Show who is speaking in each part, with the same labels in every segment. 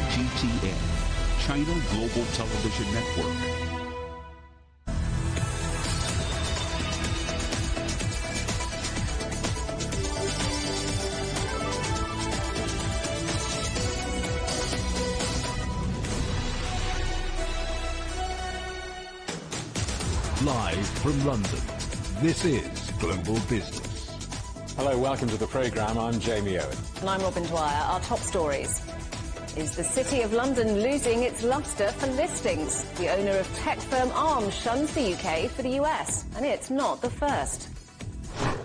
Speaker 1: CGTN, China Global Television Network.
Speaker 2: Live from London, this is Global Business.
Speaker 3: Hello, welcome to the programme. I'm Jamie Owen.
Speaker 4: And I'm Robin Dwyer. Our top stories. Is the City of London losing its lustre for listings? The owner of tech firm Arm shuns the UK for the US, and it's not the first.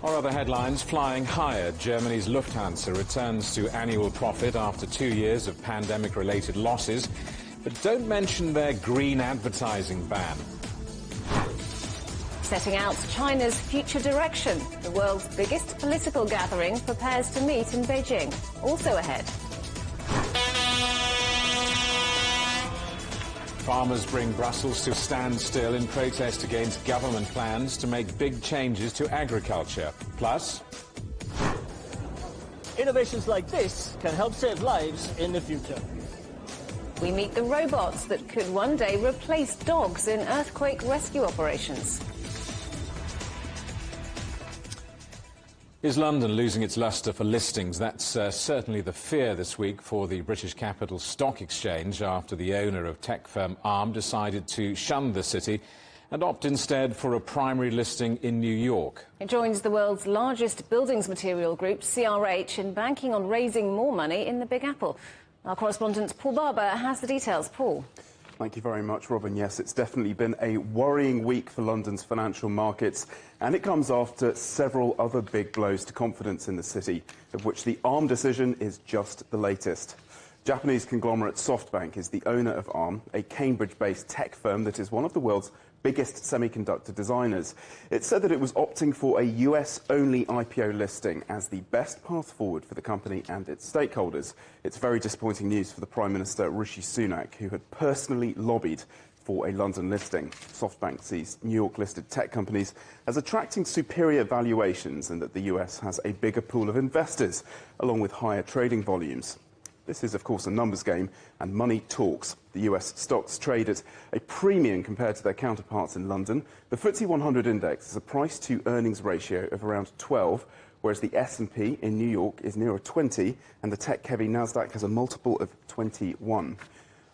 Speaker 3: Our other headlines, flying higher. Germany's Lufthansa returns to annual profit after 2 years of pandemic-related losses. But don't mention their green advertising ban.
Speaker 4: Setting out China's future direction. The world's biggest political gathering prepares to meet in Beijing. Also ahead.
Speaker 3: Farmers bring Brussels to a standstill in protest against government plans to make big changes to agriculture. Plus,
Speaker 5: innovations like this can help save lives in the future.
Speaker 4: We meet the robots that could one day replace dogs in earthquake rescue operations.
Speaker 3: Is London losing its lustre for listings? That's certainly the fear this week for the British Capital Stock Exchange after the owner of tech firm Arm decided to shun the city and opt instead for a primary listing in New York.
Speaker 4: It joins the world's largest buildings material group, CRH, in banking on raising more money in the Big Apple. Our correspondent Paul Barber has the details. Paul.
Speaker 6: Thank you very much, Robin. Yes, it's definitely been a worrying week for London's financial markets, and it comes after several other big blows to confidence in the city, of which the Arm decision is just the latest. Japanese conglomerate SoftBank is the owner of Arm, a Cambridge-based tech firm that is one of the world's biggest semiconductor designers. It said that it was opting for a US-only IPO listing as the best path forward for the company and its stakeholders. It's very disappointing news for the Prime Minister Rishi Sunak, who had personally lobbied for a London listing. SoftBank sees New York-listed tech companies as attracting superior valuations and that the US has a bigger pool of investors, along with higher trading volumes. This is, of course, a numbers game, and money talks. The US stocks trade at a premium compared to their counterparts in London. The FTSE 100 index has a price-to-earnings ratio of around 12, whereas the S&P in New York is nearer 20, and the tech-heavy Nasdaq has a multiple of 21.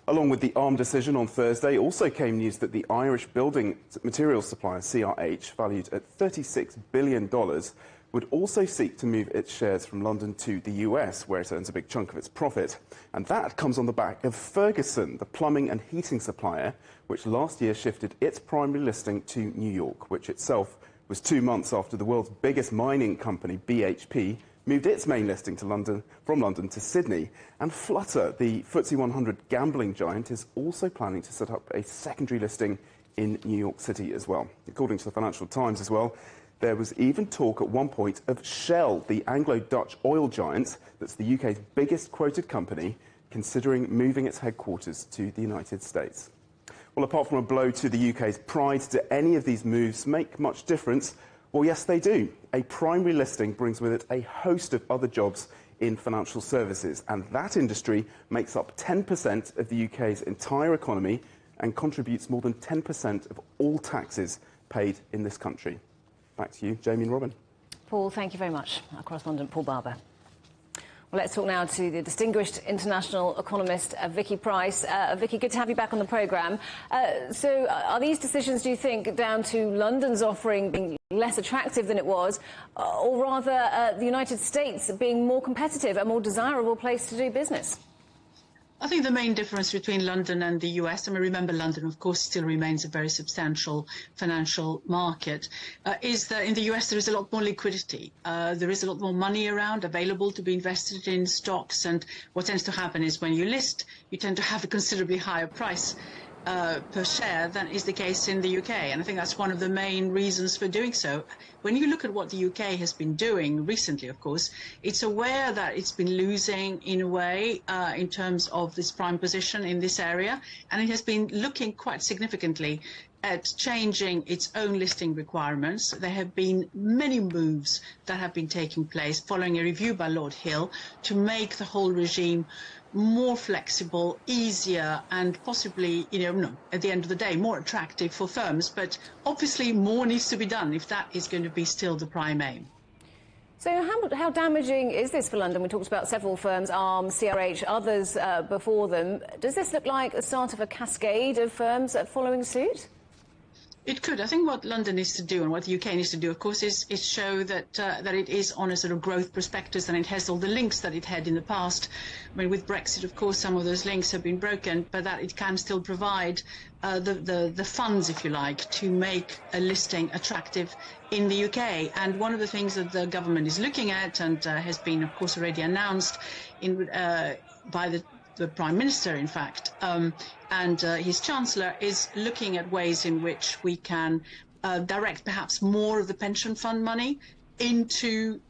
Speaker 6: Along with the Arm decision on Thursday, also came news that the Irish building materials supplier CRH, valued at $36 billion, would also seek to move its shares from London to the US, where it earns a big chunk of its profit. And that comes on the back of Ferguson, the plumbing and heating supplier, which last year shifted its primary listing to New York, which itself was 2 months after the world's biggest mining company, BHP, moved its main listing to London, from London to Sydney. And Flutter, the FTSE 100 gambling giant, is also planning to set up a secondary listing in New York City as well. According to the Financial Times as well, there was even talk at one point of Shell, the Anglo-Dutch oil giant that's the UK's biggest quoted company, considering moving its headquarters to the United States. Well, apart from a blow to the UK's pride, do any of these moves make much difference? Well, yes, they do. A primary listing brings with it a host of other jobs in financial services, and that industry makes up 10% of the UK's entire economy and contributes more than 10% of all taxes paid in this country. Back to you, Jamie and Robin.
Speaker 4: Paul, thank you very much. Our correspondent, Paul Barber. Well, let's talk now to the distinguished international economist, Vicky Price. Vicky, good to have you back on the programme. So are these decisions, do you think, down to London's offering being less attractive than it was, or rather the United States being more competitive, a more desirable place to do business?
Speaker 7: I think the main difference between London and the US, I mean, remember London, of course, still remains a very substantial financial market, is that in the US there is a lot more liquidity. There is a lot more money around available to be invested in stocks. And what tends to happen is when you list, you tend to have a considerably higher price per share than is the case in the UK. And I think that's one of the main reasons for doing so. when you look at what the UK has been doing recently, of course, it's aware that it's been losing in a way in terms of this prime position in this area, and it has been looking quite significantly at changing its own listing requirements. There have been many moves that have been taking place following a review by Lord Hill to make the whole regime more flexible, easier, and possibly, at the end of the day, more attractive for firms. But obviously more needs to be done if that is going to be still the prime aim.
Speaker 4: So how damaging is this for London? We talked about several firms, ARM, CRH, others before them. Does this look like the start of a cascade of firms following suit?
Speaker 7: It could. I think what London needs to do and what the UK needs to do, of course, is show that that it is on a sort of growth prospectus and it has all the links that it had in the past. I mean, with Brexit, of course, some of those links have been broken, but that it can still provide the funds, if you like, to make a listing attractive in the UK. And one of the things that the government is looking at and has been, of course, already announced by the Prime Minister, in fact, and his Chancellor, is looking at ways in which we can direct perhaps more of the pension fund money into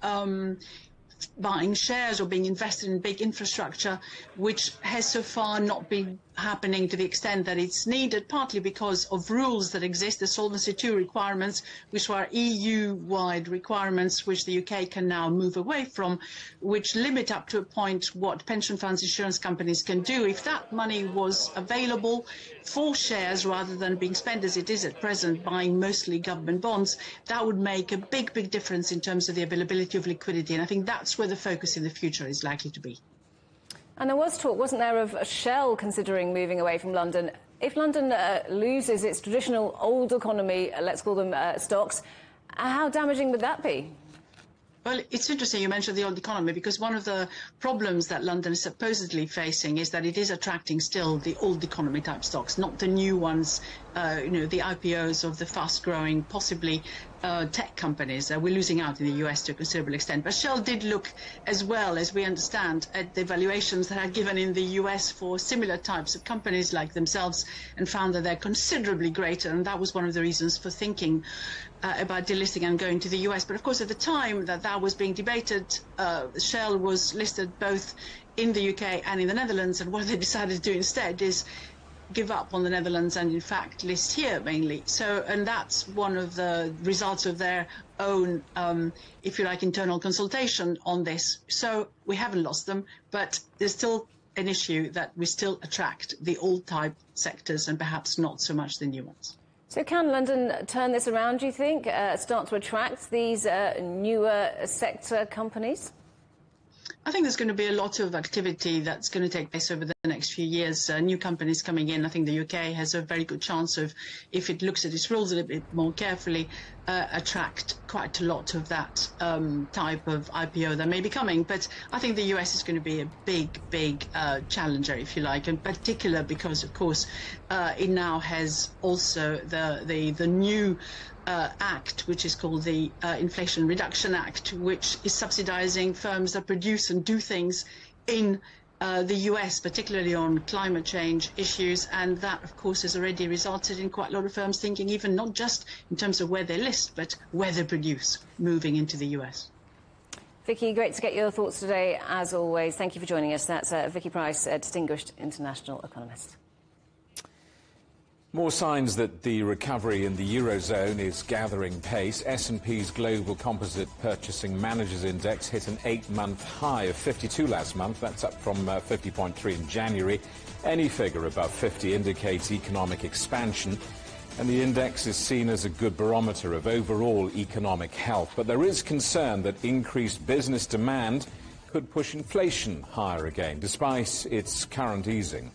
Speaker 7: buying shares or being invested in big infrastructure, which has so far not been happening to the extent that it's needed, partly because of rules that exist, the Solvency II requirements, which are EU-wide requirements, which the UK can now move away from, which limit up to a point what pension funds, insurance companies can do. If that money was available for shares rather than being spent as it is at present, buying mostly government bonds, that would make a big, big difference in terms of the availability of liquidity. And I think that's where the focus in the future is likely to be.
Speaker 4: And there was talk, wasn't there, of Shell considering moving away from London. If London loses its traditional old economy, let's call them stocks, how damaging would that be?
Speaker 7: Well, it's interesting you mentioned the old economy, because one of the problems that London is supposedly facing is that it is attracting still the old economy type stocks, not the new ones, the IPOs of the fast-growing, possibly tech companies. We're losing out in the US to a considerable extent. But Shell did look, as well as we understand, at the valuations that are given in the US for similar types of companies like themselves, and found that they're considerably greater. And that was one of the reasons for thinking about delisting and going to the US. But of course, at the time that was being debated, Shell was listed both in the UK and in the Netherlands. And what they decided to do instead is give up on the Netherlands and in fact list here mainly. So, and that's one of the results of their own, if you like, internal consultation on this. So we haven't lost them, but there's still an issue that we still attract the old type sectors and perhaps not so much the new ones.
Speaker 4: So can London turn this around, do you think, start to attract these newer sector companies?
Speaker 7: I think there's going to be a lot of activity that's going to take place over the next few years. New companies coming in. I think the UK has a very good chance of, if it looks at its rules a little bit more carefully, attract quite a lot of that type of IPO that may be coming. But I think the US is going to be a big challenger, if you like, in particular because, of course, it now has also the new act, which is called the Inflation Reduction Act, which is subsidizing firms that produce and do things in the US, particularly on climate change issues. And that, of course, has already resulted in quite a lot of firms thinking, even not just in terms of where they list, but where they produce, moving into the US.
Speaker 4: Vicky, great to get your thoughts today, as always. Thank you for joining us. That's Vicky Price, a distinguished international economist.
Speaker 3: More signs that the recovery in the Eurozone is gathering pace. S&P's Global Composite Purchasing Managers Index hit an 8-month high of 52 last month. That's up from 50.3 in January. Any figure above 50 indicates economic expansion, and the index is seen as a good barometer of overall economic health. But there is concern that increased business demand could push inflation higher again, despite its current easing.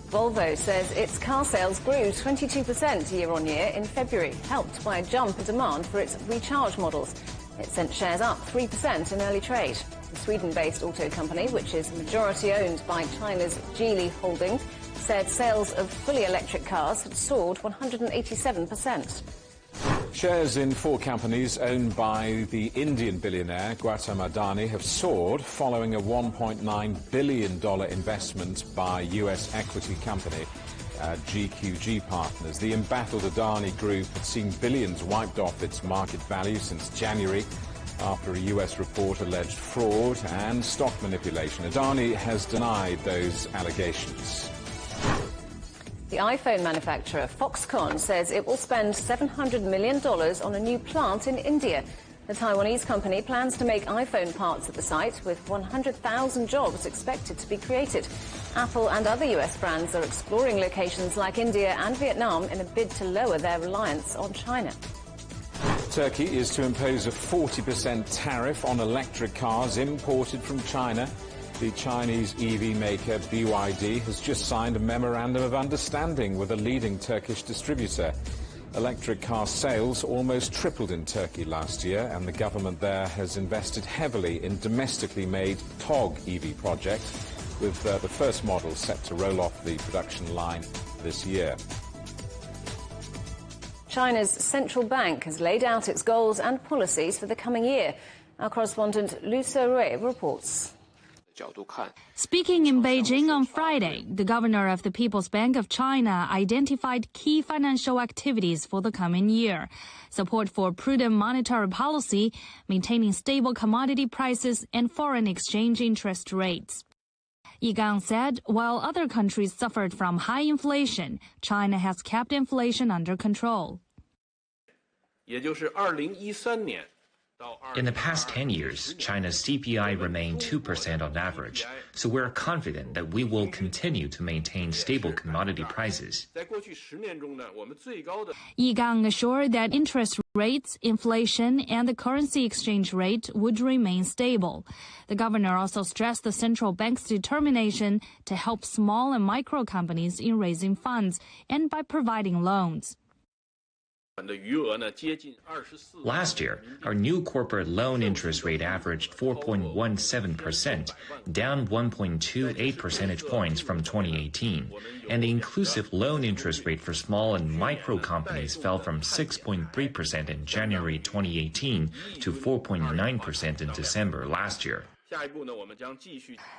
Speaker 4: Volvo says its car sales grew 22% year-on-year in February, helped by a jump in demand for its recharge models. It sent shares up 3% in early trade. The Sweden-based auto company, which is majority owned by China's Geely Holding, said sales of fully electric cars had soared 187%.
Speaker 3: Shares in 4 companies owned by the Indian billionaire Gautam Adani have soared following a $1.9 billion investment by US equity company GQG Partners. The embattled Adani Group had seen billions wiped off its market value since January after a US report alleged fraud and stock manipulation. Adani has denied those allegations.
Speaker 4: The iPhone manufacturer Foxconn says it will spend $700 million on a new plant in India. The Taiwanese company plans to make iPhone parts at the site, with 100,000 jobs expected to be created. Apple and other US brands are exploring locations like India and Vietnam in a bid to lower their reliance on China.
Speaker 3: Turkey is to impose a 40% tariff on electric cars imported from China. The Chinese EV maker BYD has just signed a memorandum of understanding with a leading Turkish distributor. Electric car sales almost tripled in Turkey last year, and the government there has invested heavily in domestically made TOG EV projects, with the first model set to roll off the production line this year.
Speaker 4: China's central bank has laid out its goals and policies for the coming year. Our correspondent Lu Sourui reports.
Speaker 8: Speaking in Beijing on Friday, the governor of the People's Bank of China identified key financial activities for the coming year: support for prudent monetary policy, maintaining stable commodity prices, and foreign exchange interest rates. Yi Gang said while other countries suffered from high inflation, China has kept inflation under control.
Speaker 9: In the past 10 years, China's CPI remained 2% on average, so we're confident that we will continue to maintain stable commodity prices.
Speaker 8: Yi Gang assured that interest rates, inflation, and the currency exchange rate would remain stable. The governor also stressed the central bank's determination to help small and micro companies in raising funds and by providing loans.
Speaker 9: Last year, our new corporate loan interest rate averaged 4.17%, down 1.28 percentage points from 2018, and the inclusive loan interest rate for small and micro companies fell from 6.3% in January 2018 to 4.9% in December last year.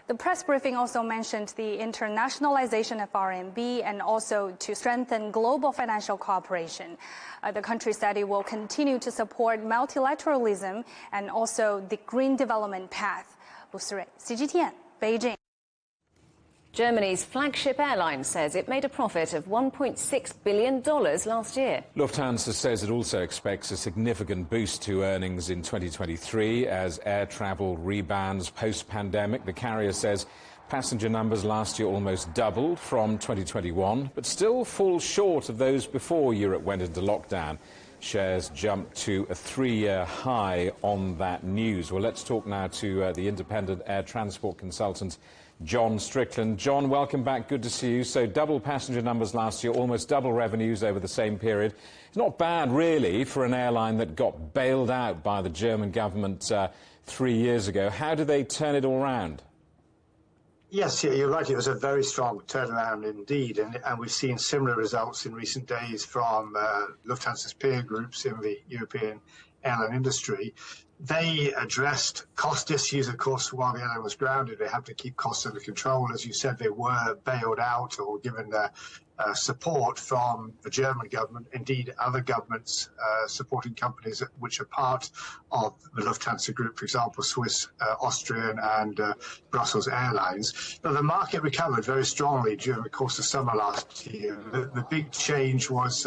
Speaker 10: The press briefing also mentioned the internationalization of RMB and also to strengthen global financial cooperation. The country said it will continue to support multilateralism and also the green development path. Lu Sourui, CGTN, Beijing.
Speaker 4: Germany's flagship airline says it made a profit of $1.6 billion last year.
Speaker 3: Lufthansa says it also expects a significant boost to earnings in 2023 as air travel rebounds post-pandemic. The carrier says passenger numbers last year almost doubled from 2021, but still fall short of those before Europe went into lockdown. Shares jumped to a 3-year high on that news. Well, let's talk now to the independent air transport consultant John Strickland. John, welcome back. Good to see you. So double passenger numbers last year, almost double revenues over the same period. It's not bad, really, for an airline that got bailed out by the German government 3 years ago. How do they turn it all around?
Speaker 11: Yes, you're right. It was a very strong turnaround indeed, and we've seen similar results in recent days from Lufthansa's peer groups in the European airline industry. They addressed cost issues, of course, while the airline was grounded. They had to keep costs under control. As you said, they were bailed out or given support from the German government, indeed other governments supporting companies which are part of the Lufthansa Group, for example, Swiss, Austrian and Brussels Airlines. But the market recovered very strongly during the course of summer last year. The big change was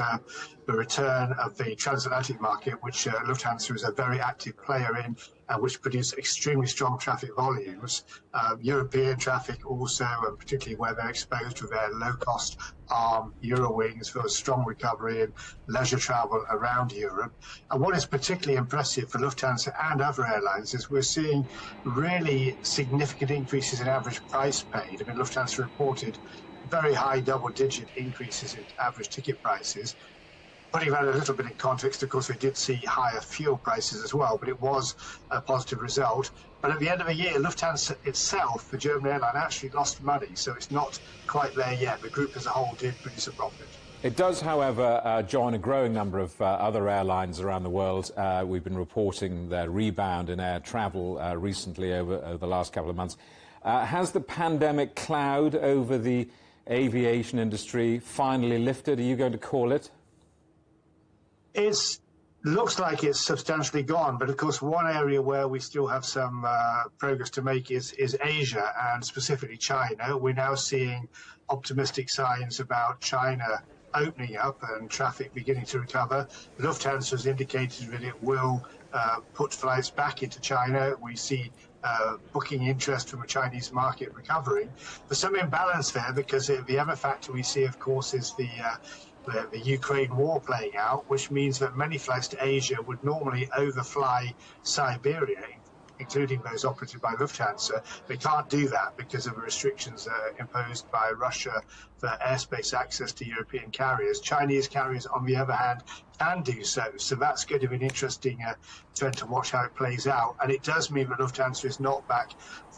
Speaker 11: the return of the transatlantic market, which Lufthansa is a very active player in, and which produced extremely strong traffic volumes. European traffic also, and particularly where they're exposed to their low-cost Eurowings, for a strong recovery in leisure travel around Europe. And what is particularly impressive for Lufthansa and other airlines is we're seeing really significant increases in average price paid. I mean, Lufthansa reported very high double-digit increases in average ticket prices. Putting that a little bit in context, of course, we did see higher fuel prices as well, but it was a positive result. But at the end of the year, Lufthansa itself, the German airline, actually lost money, so it's not quite there yet. The group as a whole did produce a profit.
Speaker 3: It does, however, join a growing number of other airlines around the world. We've been reporting their rebound in air travel recently over the last couple of months. Has the pandemic cloud over the aviation industry finally lifted? Are you going to call it?
Speaker 11: It looks like it's substantially gone, but of course one area where we still have some progress to make is Asia, and specifically China. We're now seeing optimistic signs about China opening up and traffic beginning to recover. Lufthansa has indicated that it will put flights back into China. We see booking interest from the Chinese market recovering. There's some imbalance there because the other factor we see, of course, is the Ukraine war playing out, which means that many flights to Asia would normally overfly Siberia, including those operated by Lufthansa. They can't do that because of the restrictions imposed by Russia for airspace access to European carriers. Chinese carriers, on the other hand, can do so. So that's going to be an interesting trend to watch how it plays out. And it does mean that Lufthansa is not back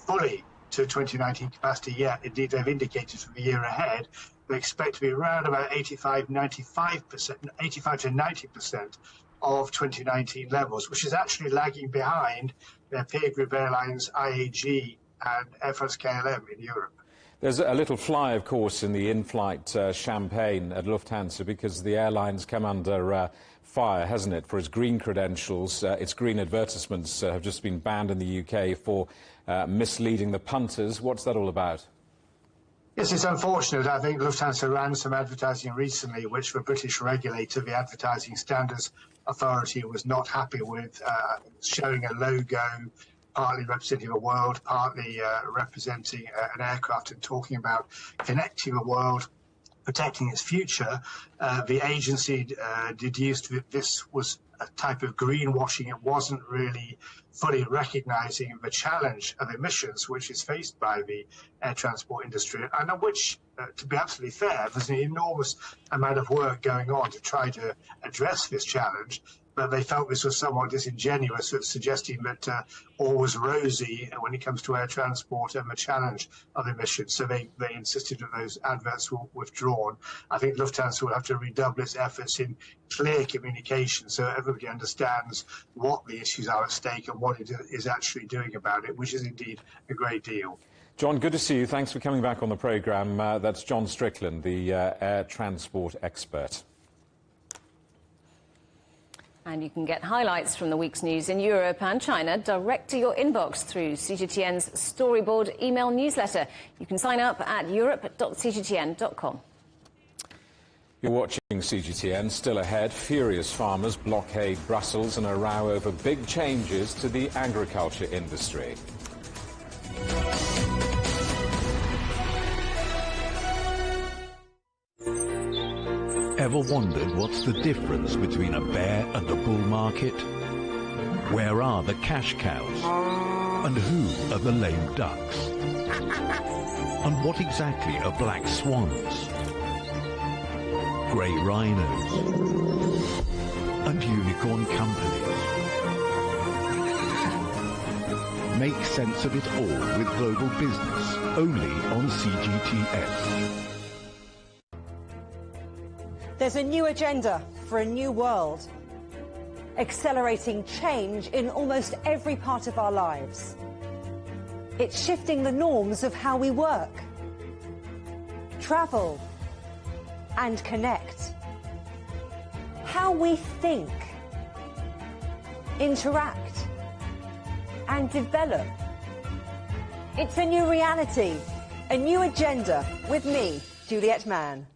Speaker 11: fully to 2019 capacity yet. Indeed, they've indicated for the year ahead they expect to be around about 85 to 90% of 2019 levels, which is actually lagging behind their peer group airlines IAG and Air France-KLM in Europe.
Speaker 3: There's a little fly, of course, in the in-flight champagne at Lufthansa because the airline's come under fire, hasn't it, for its green credentials. Its green advertisements have just been banned in the UK for misleading the punters. What's that all about?
Speaker 11: Yes, it's unfortunate. I think Lufthansa ran some advertising recently which the British regulator, the Advertising Standards Authority, was not happy with, showing a logo partly representing the world, partly representing an aircraft, and talking about connecting the world, protecting its future. The agency deduced that this was a type of greenwashing. It wasn't really fully recognising the challenge of emissions which is faced by the air transport industry, and of which, to be absolutely fair, there's an enormous amount of work going on to try to address this challenge. But they felt this was somewhat disingenuous, suggesting that all was rosy when it comes to air transport and the challenge of emissions. So they insisted that those adverts were withdrawn. I think Lufthansa will have to redouble its efforts in clear communication so everybody understands what the issues are at stake and what it is actually doing about it, which is indeed a great deal.
Speaker 3: John, good to see you. Thanks for coming back on the programme. That's John Strickland, the air transport expert.
Speaker 4: And you can get highlights from the week's news in Europe and China direct to your inbox through CGTN's Storyboard email newsletter. You can sign up at europe.cgtn.com.
Speaker 3: You're watching CGTN. Still ahead, furious farmers blockade Brussels and a row over big changes to the agriculture industry.
Speaker 2: Ever wondered what's the difference between a bear and a bull market? Where are the cash cows? And who are the lame ducks? And what exactly are black swans? Grey rhinos? And unicorn companies? Make sense of it all with Global Business, only on CGTN.
Speaker 12: There's a new agenda for a new world, accelerating change in almost every part of our lives. It's shifting the norms of how we work, travel, and connect. How we think, interact, and develop. It's a new reality, a new agenda with me, Juliette Mann.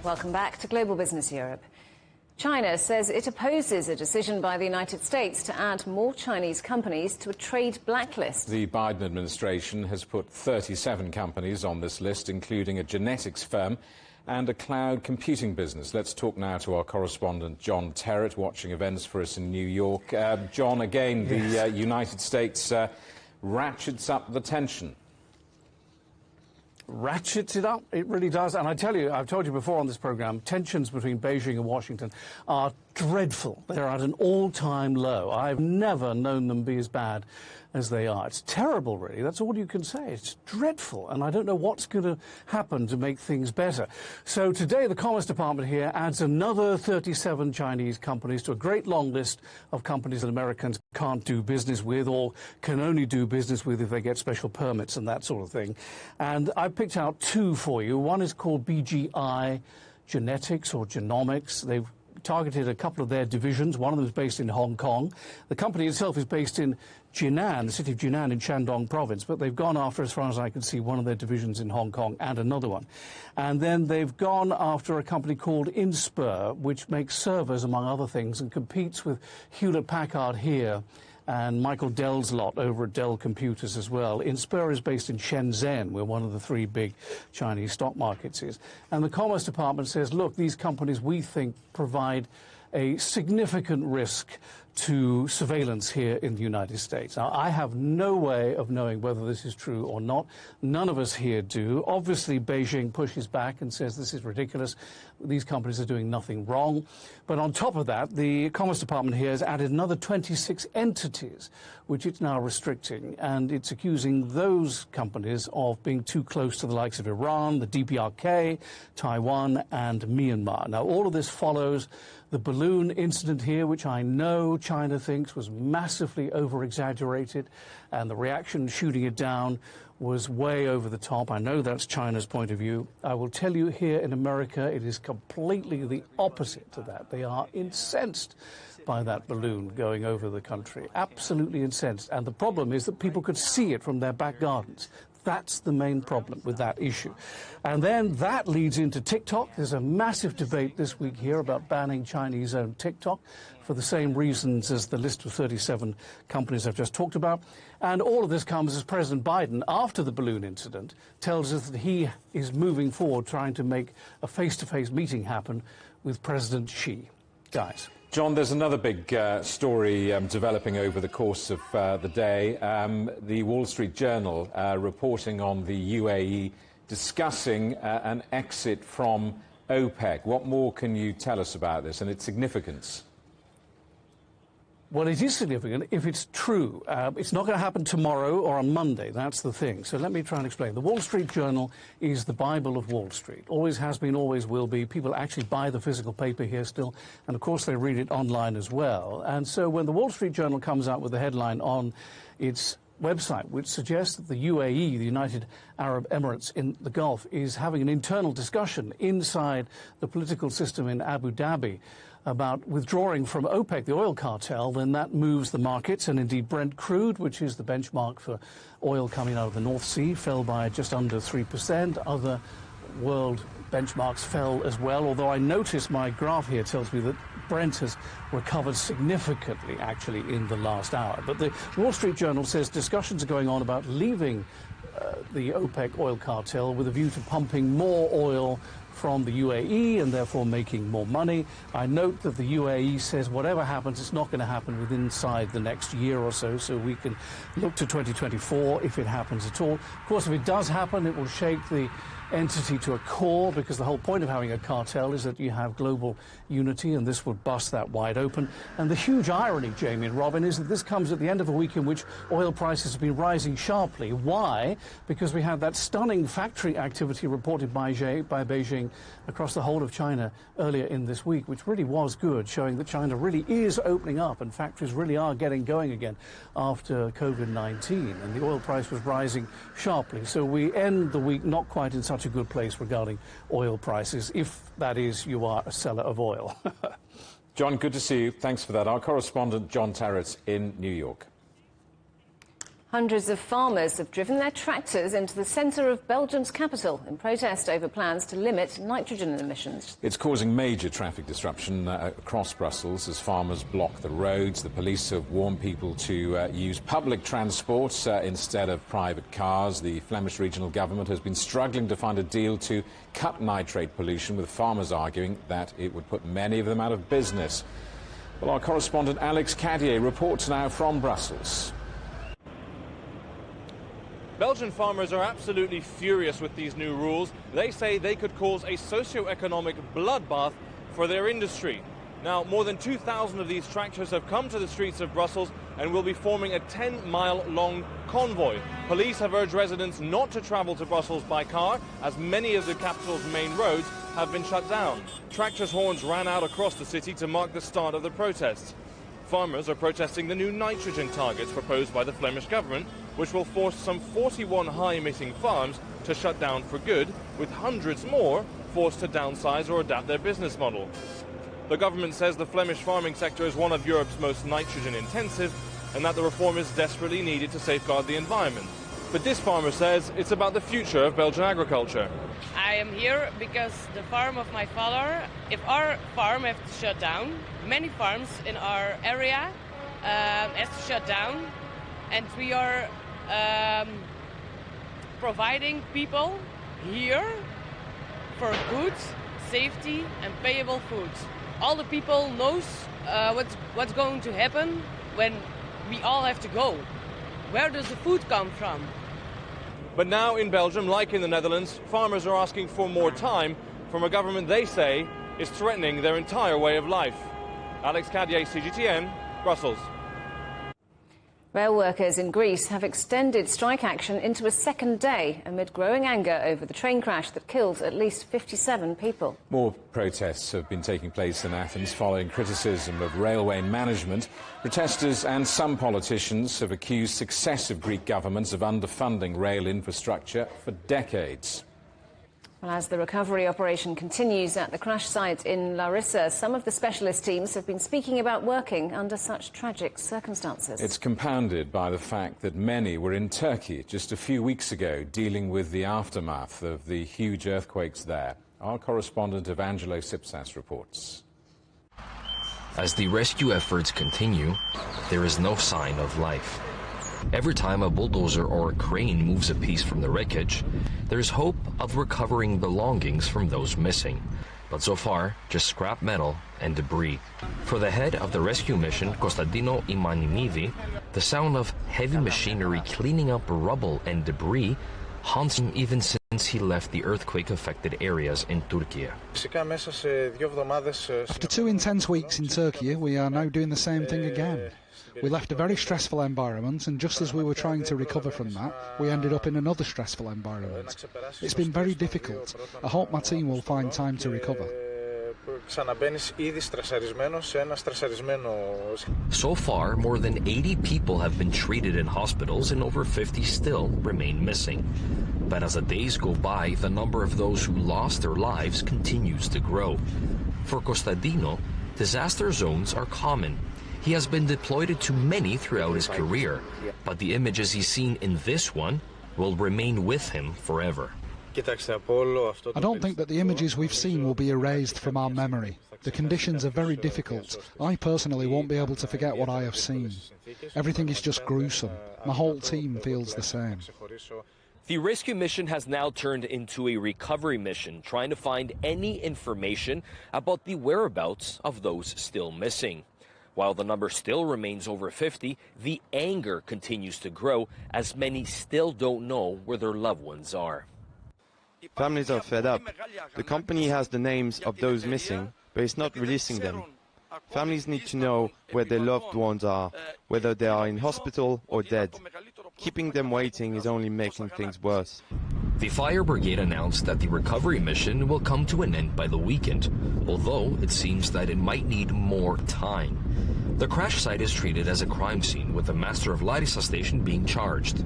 Speaker 4: Welcome back to Global Business Europe. China says it opposes a decision by the United States to add more Chinese companies to a trade blacklist.
Speaker 3: The Biden administration has put 37 companies on this list, including a genetics firm and a cloud computing business. Let's talk now to our correspondent, John Terrett, watching events for us in New York. John, again, the United States ratchets up the tension.
Speaker 13: Ratchets it up, it really does. And I tell you, I've told you before on this programme, tensions between Beijing and Washington are dreadful. They're at an all-time low. I've never known them be as bad as they are. It's terrible, really. That's all you can say. It's dreadful, and I don't know what's going to happen to make things better. So today, the Commerce Department here adds another 37 Chinese companies to a great long list of companies that Americans can't do business with or can only do business with if they get special permits and that sort of thing. And I've picked out two for you. One is called BGI Genetics or Genomics. They've targeted a couple of their divisions. One of them is based in Hong Kong. The company itself is based in Jinan, the city of Jinan in Shandong province, but they've gone after, as far as I can see, one of their divisions in Hong Kong and another one. And then they've gone after a company called Inspur, which makes servers, among other things, and competes with Hewlett-Packard here and Michael Dell's lot over at Dell Computers as well. Inspur is based in Shenzhen, where one of the three big Chinese stock markets is. And the Commerce Department says, look, these companies, we think, provide a significant risk to surveillance here in the United States. Now, I have no way of knowing whether this is true or not. None of us here do. Obviously, Beijing pushes back and says this is ridiculous. These companies are doing nothing wrong. But on top of that, the Commerce Department here has added another 26 entities, which it's now restricting. And it's accusing those companies of being too close to the likes of Iran, the DPRK, Taiwan, and Myanmar. Now, all of this follows the balloon incident here, which I know China thinks was massively over-exaggerated, and the reaction shooting it down was way over the top. I know that's China's point of view. I will tell you here in America, it is completely the opposite to that. They are incensed by that balloon going over the country, absolutely incensed. And the problem is that people could see it from their back gardens. That's the main problem with that issue. And then that leads into TikTok. There's a massive debate this week here about banning Chinese-owned TikTok for the same reasons as the list of 37 companies I've just talked about. And all of this comes as President Biden, after the balloon incident, tells us that he is moving forward, trying to make a face-to-face meeting happen with President Xi. Guys.
Speaker 3: John, there's another big story developing over the course of the day. The Wall Street Journal reporting on the UAE discussing an exit from OPEC. What more can you tell us about this and its significance?
Speaker 13: Well, it is significant if it's true. It's not going to happen tomorrow or on Monday. That's the thing. So let me try and explain. The Wall Street Journal is the Bible of Wall Street. Always has been, always will be. People actually buy the physical paper here still. And, of course, they read it online as well. And so when the Wall Street Journal comes out with a headline on its website, which suggests that the UAE, the United Arab Emirates in the Gulf, is having an internal discussion inside the political system in Abu Dhabi about withdrawing from OPEC, the oil cartel, then that moves the markets. And indeed, Brent crude, which is the benchmark for oil coming out of the North Sea, fell by just under 3%. Other world benchmarks fell as well, although I notice my graph here tells me that Brent has recovered significantly, actually, in the last hour. But the Wall Street Journal says discussions are going on about leaving the OPEC oil cartel with a view to pumping more oil from the UAE and therefore making more money. I note that the UAE says whatever happens, it's not going to happen within inside the next year or so, so we can look to 2024 if it happens at all. Of course, if it does happen, it will shake the entity to a core, because the whole point of having a cartel is that you have global unity, and this would bust that wide open. And the huge irony, Jamie and Robin, is that this comes at the end of a week in which oil prices have been rising sharply. Why? Because we had that stunning factory activity reported by Beijing across the whole of China earlier in this week, which really was good, showing that China really is opening up and factories really are getting going again after COVID-19. And the oil price was rising sharply. So we end the week not quite in such a good place regarding oil prices, if that is, you are a seller of oil.
Speaker 3: John, good to see you. Thanks for that. Our correspondent, John Terrett, in New York.
Speaker 4: Hundreds of farmers have driven their tractors into the centre of Belgium's capital in protest over plans to limit nitrogen emissions.
Speaker 3: It's causing major traffic disruption across Brussels as farmers block the roads. The police have warned people to use public transport instead of private cars. The Flemish regional government has been struggling to find a deal to cut nitrate pollution, with farmers arguing that it would put many of them out of business. Well, our correspondent Alex Cadier reports now from Brussels.
Speaker 14: Belgian farmers are absolutely furious with these new rules. They say they could cause a socio-economic bloodbath for their industry. Now, more than 2,000 of these tractors have come to the streets of Brussels and will be forming a 10-mile-long convoy. Police have urged residents not to travel to Brussels by car, as many of the capital's main roads have been shut down. Tractors' horns ran out across the city to mark the start of the protests. Farmers are protesting the new nitrogen targets proposed by the Flemish government, which will force some 41 high-emitting farms to shut down for good, with hundreds more forced to downsize or adapt their business model. The government says the Flemish farming sector is one of Europe's most nitrogen-intensive and that the reform is desperately needed to safeguard the environment. But this farmer says it's about the future of Belgian agriculture.
Speaker 15: I am here because the farm of my father, if our farm has to shut down, many farms in our area has to shut down, and we are providing people here for good, safety and payable food. All the people knows what's going to happen when we all have to go. Where does the food come from?
Speaker 14: But now in Belgium, like in the Netherlands, farmers are asking for more time from a government they say is threatening their entire way of life. Alex Cadier, CGTN, Brussels.
Speaker 4: Rail workers in Greece have extended strike action into a second day amid growing anger over the train crash that killed at least 57 people.
Speaker 3: More protests have been taking place in Athens following criticism of railway management. Protesters and some politicians have accused successive Greek governments of underfunding rail infrastructure for decades.
Speaker 4: Well, as the recovery operation continues at the crash site in Larissa, some of the specialist teams have been speaking about working under such tragic circumstances.
Speaker 3: It's compounded by the fact that many were in Turkey just a few weeks ago dealing with the aftermath of the huge earthquakes there. Our correspondent Evangelo Sipsas reports.
Speaker 16: As the rescue efforts continue, there is no sign of life. Every time a bulldozer or a crane moves a piece from the wreckage, there's hope of recovering belongings from those missing. But so far, just scrap metal and debris. For the head of the rescue mission, Kostadino Imanimidi, the sound of heavy machinery cleaning up rubble and debris haunts him even since he left the earthquake-affected areas in Turkey.
Speaker 17: After 2 intense weeks in Turkey, we are now doing the same thing again. We left a very stressful environment, and just as we were trying to recover from that, we ended up in another stressful environment. It's been very difficult. I hope my team will find time to recover.
Speaker 16: So far, more than 80 people have been treated in hospitals and over 50 still remain missing. But as the days go by, the number of those who lost their lives continues to grow. For Kostadino, disaster zones are common. He has been deployed to many throughout his career, but the images he's seen in this one will remain with him forever.
Speaker 17: I don't think that the images we've seen will be erased from our memory. The conditions are very difficult. I personally won't be able to forget what I have seen. Everything is just gruesome. My whole team feels the same.
Speaker 18: The rescue mission has now turned into a recovery mission, trying to find any information about the whereabouts of those still missing. While the number still remains over 50, the anger continues to grow as many still don't know where their loved ones are.
Speaker 19: Families are fed up. The company has the names of those missing, but it's not releasing them. Families need to know where their loved ones are, whether they are in hospital or dead. Keeping them waiting is only making things worse.
Speaker 16: The fire brigade announced that the recovery mission will come to an end by the weekend, although it seems that it might need more time. The crash site is treated as a crime scene, with the master of Larissa station being charged.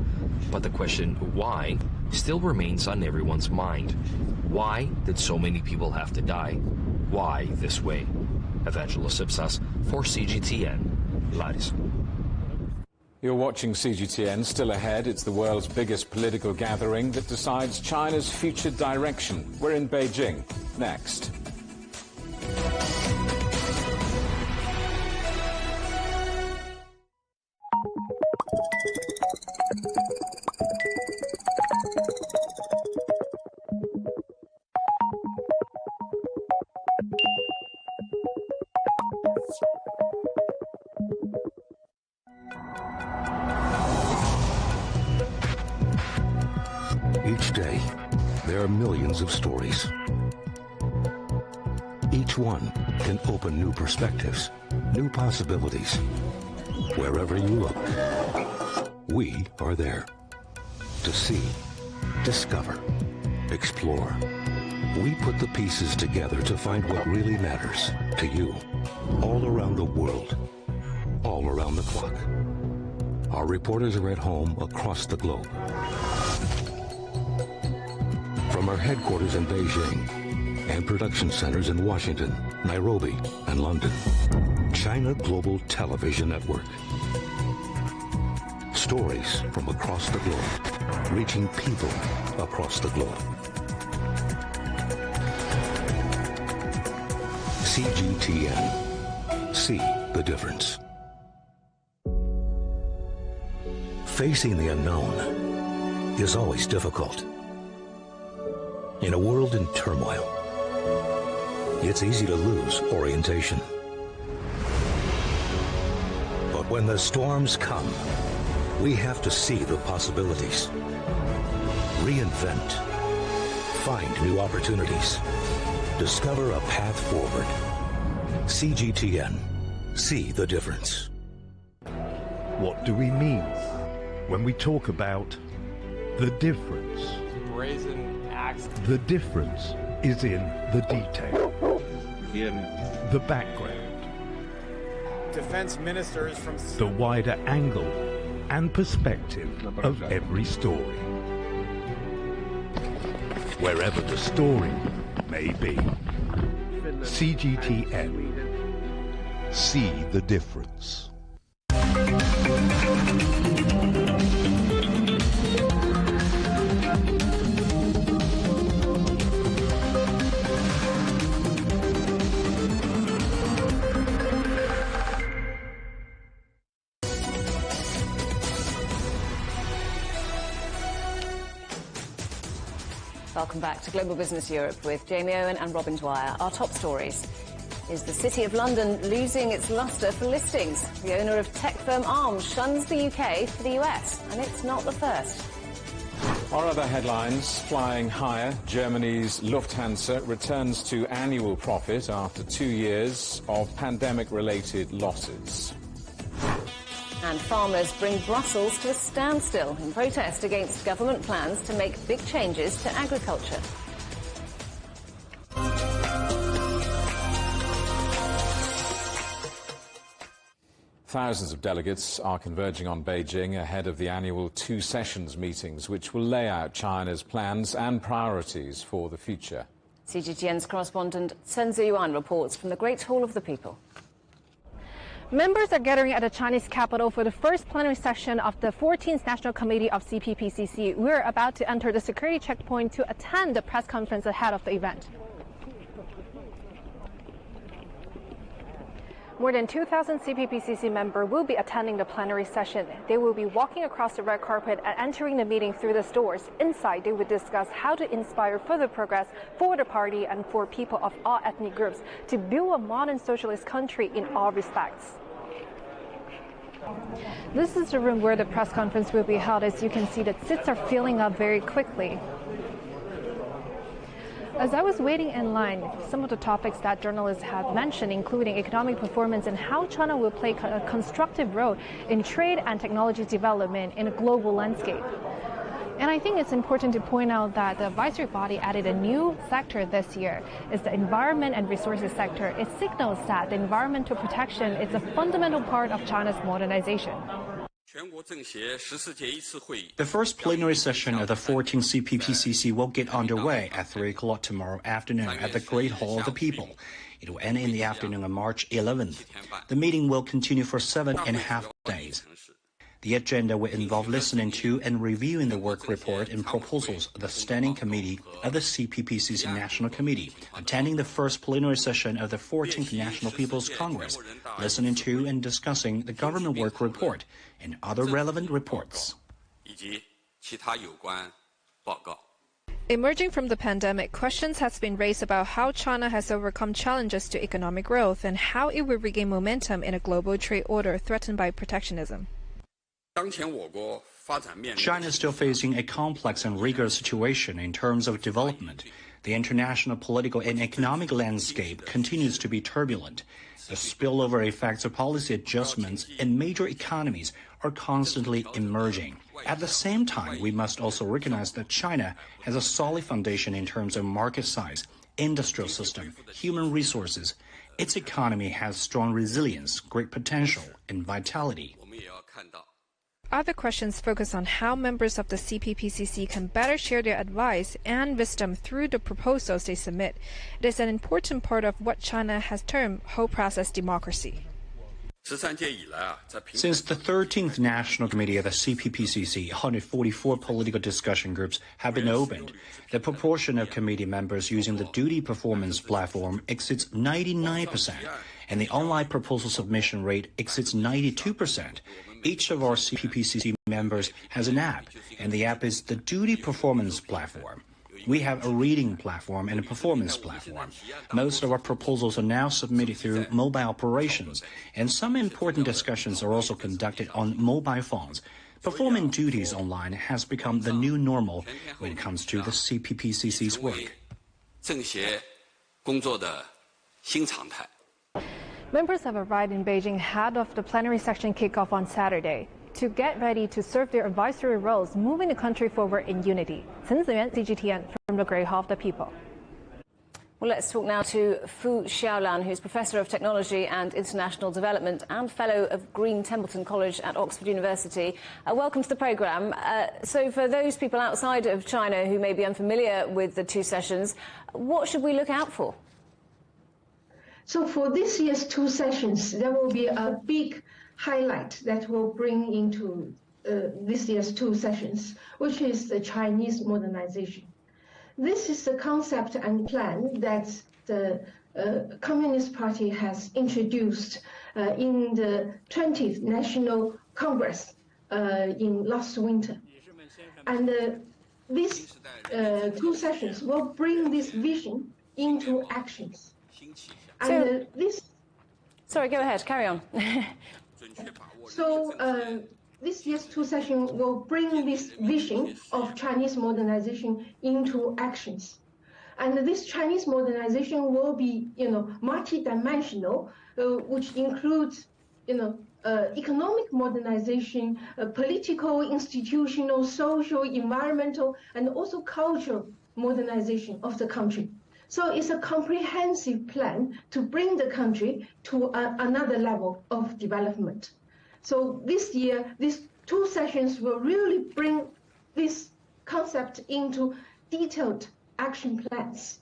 Speaker 16: But the question, why, still remains on everyone's mind. Why did so many people have to die? Why this way? Evangelo Sipsas for CGTN, Larissa.
Speaker 3: You're watching CGTN. Still ahead, it's the world's biggest political gathering that decides China's future direction. We're in Beijing. Next.
Speaker 20: Each day, there are millions of stories. Each one can open new perspectives, new possibilities. Wherever you look, we are there to see, discover, explore. We put the pieces together to find what really matters to you, all around the world, all around the clock. Our reporters are at home across the globe. From our headquarters in Beijing and production centers in Washington, Nairobi, and London, China Global Television Network. Stories from across the globe, reaching people across the globe. CGTN. See the difference. Facing the unknown is always difficult. In a world in turmoil, it's easy to lose orientation. But when the storms come, we have to see the possibilities, reinvent, find new opportunities, discover a path forward. CGTN. See the difference.
Speaker 2: What do we mean when we talk about the difference?
Speaker 21: Brazen axe.
Speaker 2: The difference is in the detail, the background,
Speaker 21: Defense ministers from
Speaker 2: the wider angle and perspective of every story. Wherever the story may be. CGTN. See the difference.
Speaker 4: Welcome back to Global Business Europe with Jamie Owen and Robin Dwyer. Our top stories. Is the City of London losing its lustre for listings? The owner of tech firm Arm shuns the UK for the US, and it's not the first.
Speaker 3: Our other headlines, flying higher, Germany's Lufthansa returns to annual profit after 2 years of pandemic-related losses.
Speaker 4: And farmers bring Brussels to a standstill in protest against government plans to make big changes to agriculture.
Speaker 3: Thousands of delegates are converging on Beijing ahead of the annual 2 sessions meetings, which will lay out China's plans and priorities for the future.
Speaker 4: CGTN's correspondent Chen Ziyuan reports from the Great Hall of the People.
Speaker 22: Members are gathering at the Chinese capital for the first plenary session of the 14th National Committee of CPPCC. We're about to enter the security checkpoint to attend the press conference ahead of the event. More than 2,000 CPPCC members will be attending the plenary session. They will be walking across the red carpet and entering the meeting through the doors. Inside, they will discuss how to inspire further progress for the party and for people of all ethnic groups to build a modern socialist country in all respects. This is the room where the press conference will be held. As you can see, the seats are filling up very quickly. As I was waiting in line, some of the topics that journalists have mentioned, including economic performance and how China will play a constructive role in trade and technology development in a global landscape. And I think it's important to point out that the advisory body added a new sector this year. It's the environment and resources sector. It signals that the environmental protection is a fundamental part of China's modernization.
Speaker 23: The first plenary session of the 14th CPPCC will get underway at 3 o'clock tomorrow afternoon at the Great Hall of the People. It will end in the afternoon on March 11th. The meeting will continue for 7.5 days. The agenda will involve listening to and reviewing the work report and proposals of the Standing Committee of the CPPCC National Committee, attending the first plenary session of the 14th National People's Congress, listening to and discussing the government work report and other relevant reports.
Speaker 22: Emerging from the pandemic, questions have been raised about how China has overcome challenges to economic growth and how it will regain momentum in a global trade order threatened by protectionism.
Speaker 23: China is still facing a complex and rigorous situation in terms of development. The international political and economic landscape continues to be turbulent. The spillover effects of policy adjustments in major economies are constantly emerging. At the same time, we must also recognize that China has a solid foundation in terms of market size, industrial system, human resources. Its economy has strong resilience, great potential, and vitality.
Speaker 22: Other questions focus on how members of the CPPCC can better share their advice and wisdom through the proposals they submit. It is an important part of what China has termed whole process democracy.
Speaker 23: Since the 13th National Committee of the CPPCC, 144 political discussion groups have been opened. The proportion of committee members using the duty performance platform exceeds 99%, and the online proposal submission rate exceeds 92%. Each of our CPPCC members has an app, and the app is the duty performance platform. We have a reading platform and a performance platform. Most of our proposals are now submitted through mobile operations, and some important discussions are also conducted on mobile phones. Performing duties online has become the new normal when it comes to the CPPCC's work.
Speaker 22: Members have arrived in Beijing ahead of the plenary session kickoff on Saturday to get ready to serve their advisory roles, moving the country forward in unity. CGTN from the Great Hall of the People.
Speaker 4: Well, let's talk now to Fu Xiaolan, who's Professor of Technology and International Development and Fellow of Green Templeton College at Oxford University. Welcome to the programme. So for those people outside of China who may be unfamiliar with the two sessions, what should we look out for?
Speaker 1: So for this year's two sessions, there will be a big highlight that will bring into this year's two sessions, which is the Chinese modernization. This is the concept and plan that the Communist Party has introduced in the 20th National Congress in last winter. And these two sessions will bring this vision into actions. And
Speaker 4: Sorry, go ahead, carry on.
Speaker 1: So this year's two sessions will bring this vision of Chinese modernization into actions. And this Chinese modernization will be, multidimensional, which includes, economic modernization, political, institutional, social, environmental, and also cultural modernization of the country. So it's a comprehensive plan to bring the country to another level of development. So this year, these two sessions will really bring this concept into detailed action plans.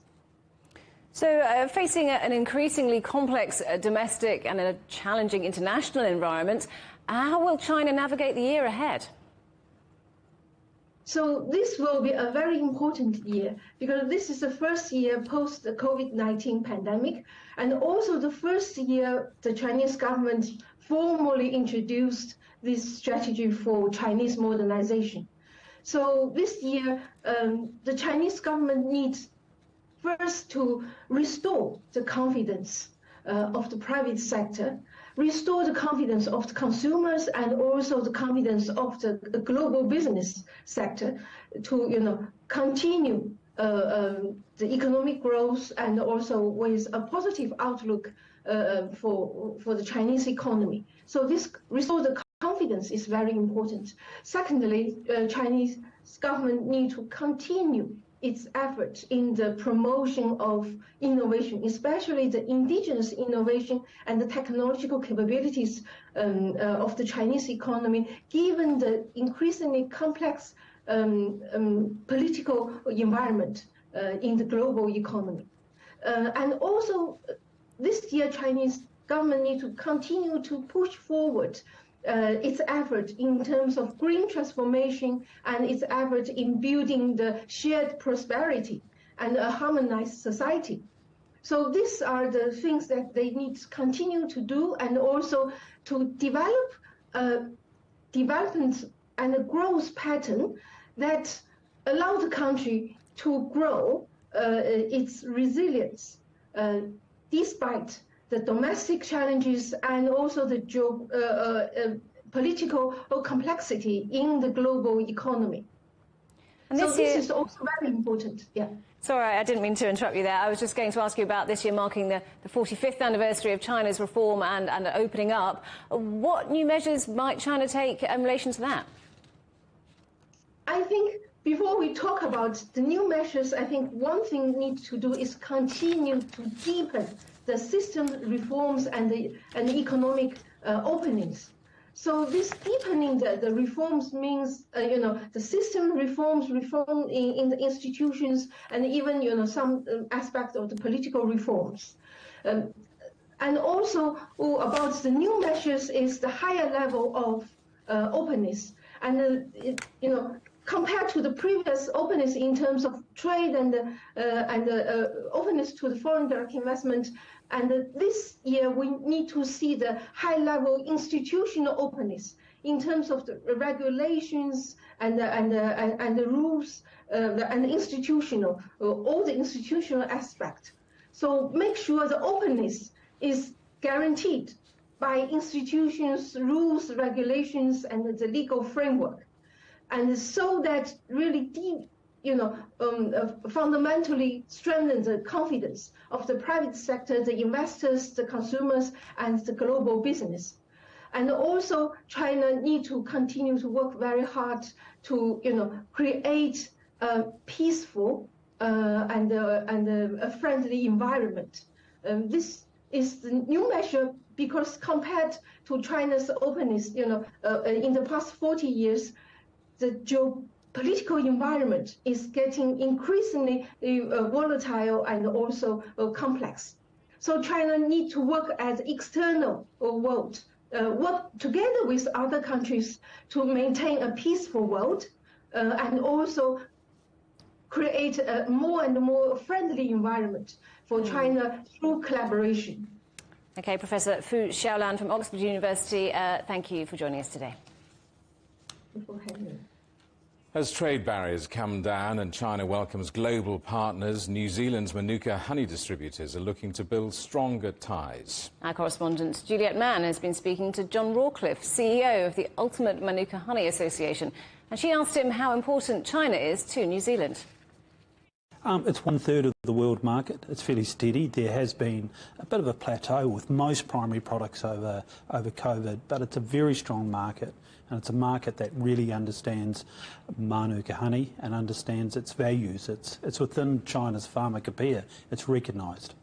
Speaker 4: So facing an increasingly complex domestic and a challenging international environment, how will China navigate the year ahead?
Speaker 1: So this will be a very important year because this is the first year post the COVID-19 pandemic, and also the first year the Chinese government formally introduced this strategy for Chinese modernization. So this year, the Chinese government needs first to restore the confidence of the private sector, restore the confidence of the consumers and also the confidence of the global business sector to continue the economic growth and also with a positive outlook for the Chinese economy. So this restore the confidence is very important. Secondly, Chinese government need to continue its effort in the promotion of innovation, especially the indigenous innovation and the technological capabilities of the Chinese economy, given the increasingly complex political environment in the global economy. And also, this year, Chinese government need to continue to push forward its effort in terms of green transformation and its effort in building the shared prosperity and a harmonized society. So these are the things that they need to continue to do, and also to develop a development and a growth pattern that allow the country to grow its resilience despite the domestic challenges and also the political complexity in the global economy. And so this is also very important. Yeah.
Speaker 4: Sorry, I didn't mean to interrupt you there. I was just going to ask you about this year marking the 45th anniversary of China's reform and opening up. What new measures might China take in relation to that?
Speaker 1: I think before we talk about the new measures, I think one thing we need to do is continue to deepen the system reforms and the economic openings. So this deepening the reforms means, the system reform in the institutions, and even, some aspects of the political reforms. And also about the new measures is the higher level of openness. And, compared to the previous openness in terms of trade and openness to the foreign direct investment, and this year we need to see the high-level institutional openness in terms of the regulations and the rules and the institutional, all the institutional aspect. So make sure the openness is guaranteed by institutions, rules, regulations, and the legal framework. And so that really fundamentally strengthen the confidence of the private sector, the investors, the consumers, and the global business. And also, China need to continue to work very hard to, create a peaceful and a friendly environment. This is the new measure because compared to China's openness, in the past 40 years, the geopolitical environment is getting increasingly volatile and also complex. So China needs to work as external world, work together with other countries to maintain a peaceful world and also create a more and more friendly environment for China through collaboration.
Speaker 4: Okay, Professor Fu Xiaolan from Oxford University, thank you for joining us today.
Speaker 3: As trade barriers come down and China welcomes global partners, New Zealand's Manuka honey distributors are looking to build stronger ties.
Speaker 4: Our correspondent Juliet Mann has been speaking to John Rawcliffe, CEO of the Ultimate Manuka Honey Association, and she asked him how important China is to New Zealand.
Speaker 5: It's 1/3 of the world market. It's fairly steady. There has been a bit of a plateau with most primary products over COVID, but it's a very strong market, and it's a market that really understands Manuka honey and understands its values. It's within China's pharmacopoeia. It's recognised.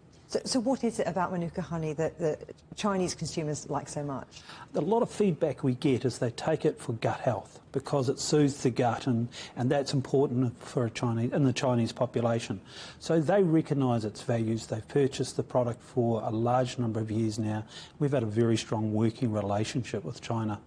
Speaker 12: So what is it about Manuka honey that the Chinese consumers like so much?
Speaker 5: A lot of feedback we get is they take it for gut health because it soothes the gut, and that's important for in the Chinese population. So they recognise its values. They've purchased the product for a large number of years now. We've had a very strong working relationship with China.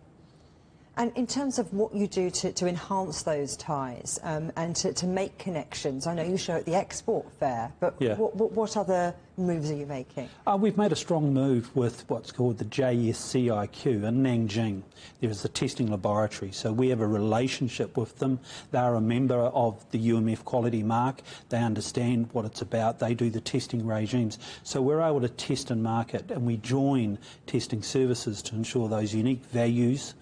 Speaker 12: And in terms of what you do to enhance those ties and to make connections, I know you show at the export fair, but yeah. What other moves are you making?
Speaker 5: We've made a strong move with what's called the JSCIQ in Nanjing. There's a testing laboratory, so we have a relationship with them. They're a member of the UMF quality mark. They understand what it's about. They do the testing regimes. So we're able to test and market, and we join testing services to ensure those unique values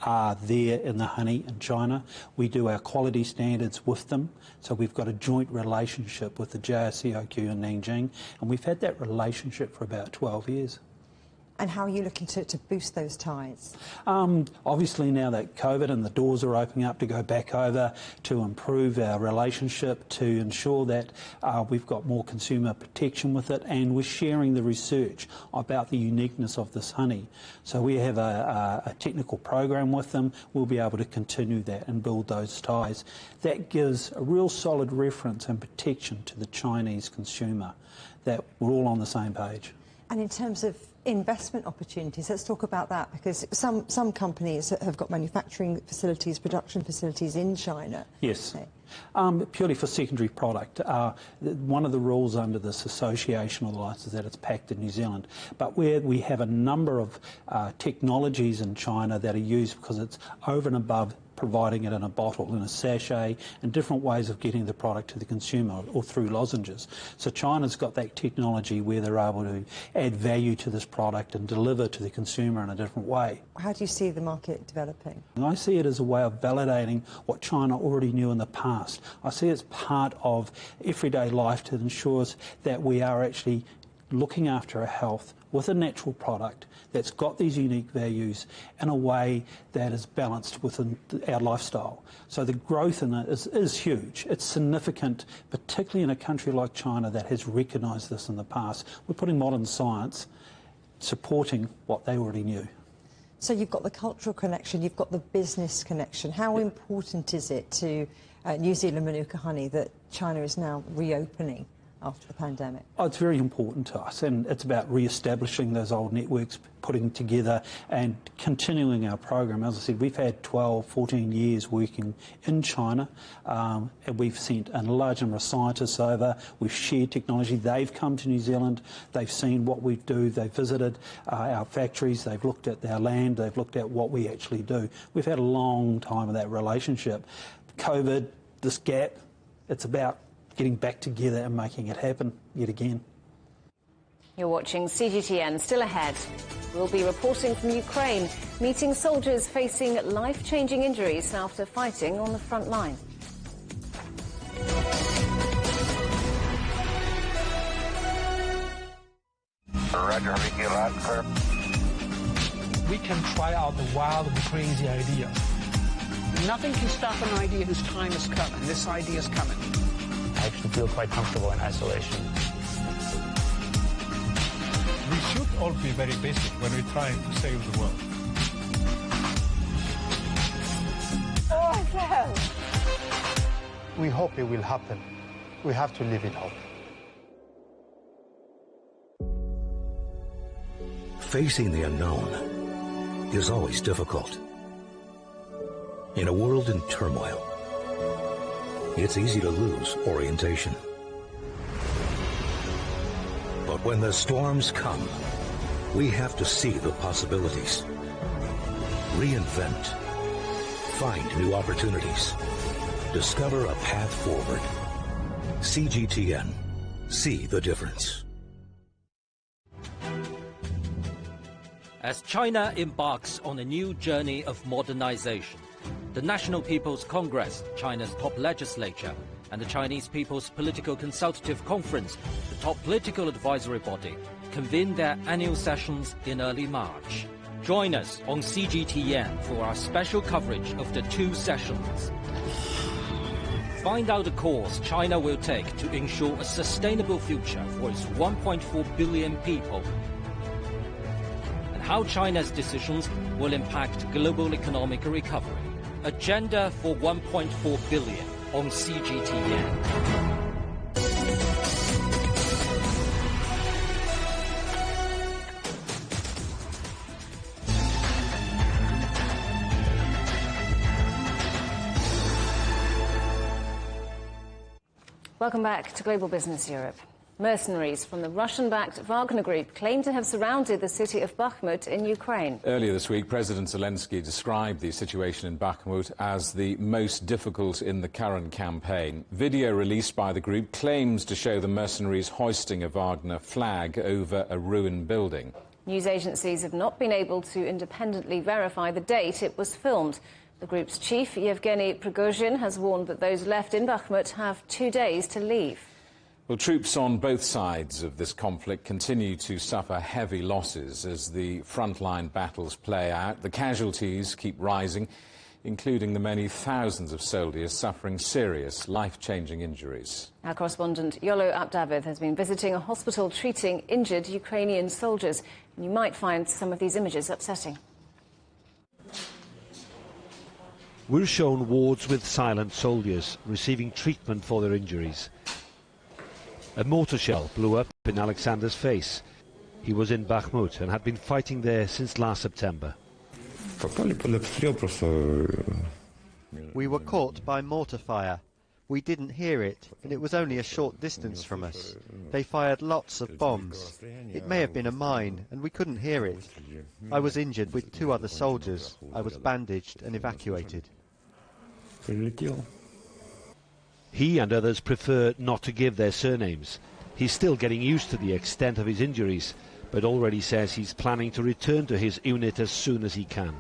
Speaker 5: are there in the honey in China. We do our quality standards with them, so we've got a joint relationship with the JSCIQ in Nanjing, and we've had that relationship for about 12 years.
Speaker 12: And how are you looking to boost those ties?
Speaker 5: Obviously now that COVID and the doors are opening up to go back over, to improve our relationship, to ensure that we've got more consumer protection with it, and we're sharing the research about the uniqueness of this honey. So we have a technical program with them. We'll be able to continue that and build those ties. That gives a real solid reference and protection to the Chinese consumer, that we're all on the same page.
Speaker 12: And in terms of investment opportunities? Let's talk about that, because some companies have got manufacturing facilities, production facilities in China.
Speaker 5: Yes. Purely for secondary product. One of the rules under this association or the license is that it's packed in New Zealand. But where we have a number of technologies in China that are used because it's over and above providing it in a bottle, in a sachet, and different ways of getting the product to the consumer or through lozenges. So China's got that technology where they're able to add value to this product and deliver to the consumer in a different way.
Speaker 12: How do you see the market developing?
Speaker 5: And I see it as a way of validating what China already knew in the past. I see it as part of everyday life to ensure that we are actually looking after our health with a natural product that's got these unique values in a way that is balanced within our lifestyle. So the growth in it is huge. It's significant, particularly in a country like China that has recognised this in the past. We're putting modern science supporting what they already knew.
Speaker 12: So you've got the cultural connection, you've got the business connection. How important is it to New Zealand Manuka honey that China is now reopening after the pandemic?
Speaker 5: Oh, it's very important to us, and it's about re-establishing those old networks, putting together and continuing our program. As I said, we've had 12, 14 years working in China, and we've sent a large number of scientists over. We've shared technology. They've come to New Zealand. They've seen what we do. They've visited our factories. They've looked at our land. They've looked at what we actually do. We've had a long time of that relationship. COVID, this gap, it's about getting back together and making it happen yet again.
Speaker 4: You're watching CGTN. Still ahead, we'll be reporting from Ukraine, meeting soldiers facing life-changing injuries after fighting on the front line.
Speaker 6: Roger, Ricky, last clear.
Speaker 7: We can try out the wild and crazy ideas.
Speaker 8: Nothing can stop an idea whose time is coming. This idea is coming.
Speaker 24: I actually feel quite comfortable in isolation.
Speaker 25: We should all be very basic when we're trying to save the world.
Speaker 8: Oh, hell!
Speaker 26: We hope it will happen. We have to live in hope.
Speaker 20: Facing the unknown is always difficult. In a world in turmoil, it's easy to lose orientation. But when the storms come, we have to see the possibilities, reinvent, find new opportunities, discover a path forward. CGTN. See the difference.
Speaker 27: As China embarks on a new journey of modernization, the National People's Congress, China's top legislature, and the Chinese People's Political Consultative Conference, the top political advisory body, convened their annual sessions in early March. Join us on CGTN for our special coverage of the two sessions. Find out the course China will take to ensure a sustainable future for its 1.4 billion people, and how China's decisions will impact global economic recovery. Agenda for 1.4 billion on CGTN.
Speaker 4: Welcome back to Global Business Europe. Mercenaries from the Russian-backed Wagner Group claim to have surrounded the city of Bakhmut in Ukraine.
Speaker 3: Earlier this week, President Zelensky described the situation in Bakhmut as the most difficult in the current campaign. Video released by the group claims to show the mercenaries hoisting a Wagner flag over a ruined building.
Speaker 4: News agencies have not been able to independently verify the date it was filmed. The group's chief, Yevgeny Prigozhin, has warned that those left in Bakhmut have 2 days to leave.
Speaker 3: Well, troops on both sides of this conflict continue to suffer heavy losses as the frontline battles play out. The casualties keep rising, including the many thousands of soldiers suffering serious, life-changing injuries.
Speaker 4: Our correspondent Yolo Abdavid has been visiting a hospital treating injured Ukrainian soldiers. And you might find some of these images upsetting.
Speaker 28: We're shown wards with silent soldiers receiving treatment for their injuries. A mortar shell blew up in Alexander's face. He was in Bakhmut and had been fighting there since last September.
Speaker 19: We were caught by mortar fire. We didn't hear it, and it was only a short distance from us. They fired lots of bombs. It may have been a mine, and we couldn't hear it. I was injured with 2 other soldiers. I was bandaged and evacuated.
Speaker 28: He and others prefer not to give their surnames. He's still getting used to the extent of his injuries, but already says he's planning to return to his unit as soon as he can.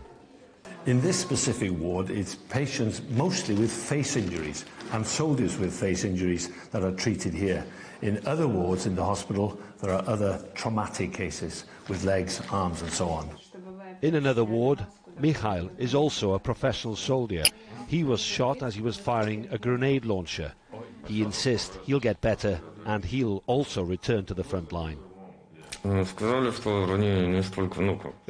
Speaker 9: In this specific ward, it's patients mostly with face injuries and soldiers with face injuries that are treated here. In other wards in the hospital, there are other traumatic cases with legs, arms and so on.
Speaker 28: In another ward, Mikhail is also a professional soldier. He was shot as he was firing a grenade launcher. He insists he'll get better and he'll also return to the front line.
Speaker 10: The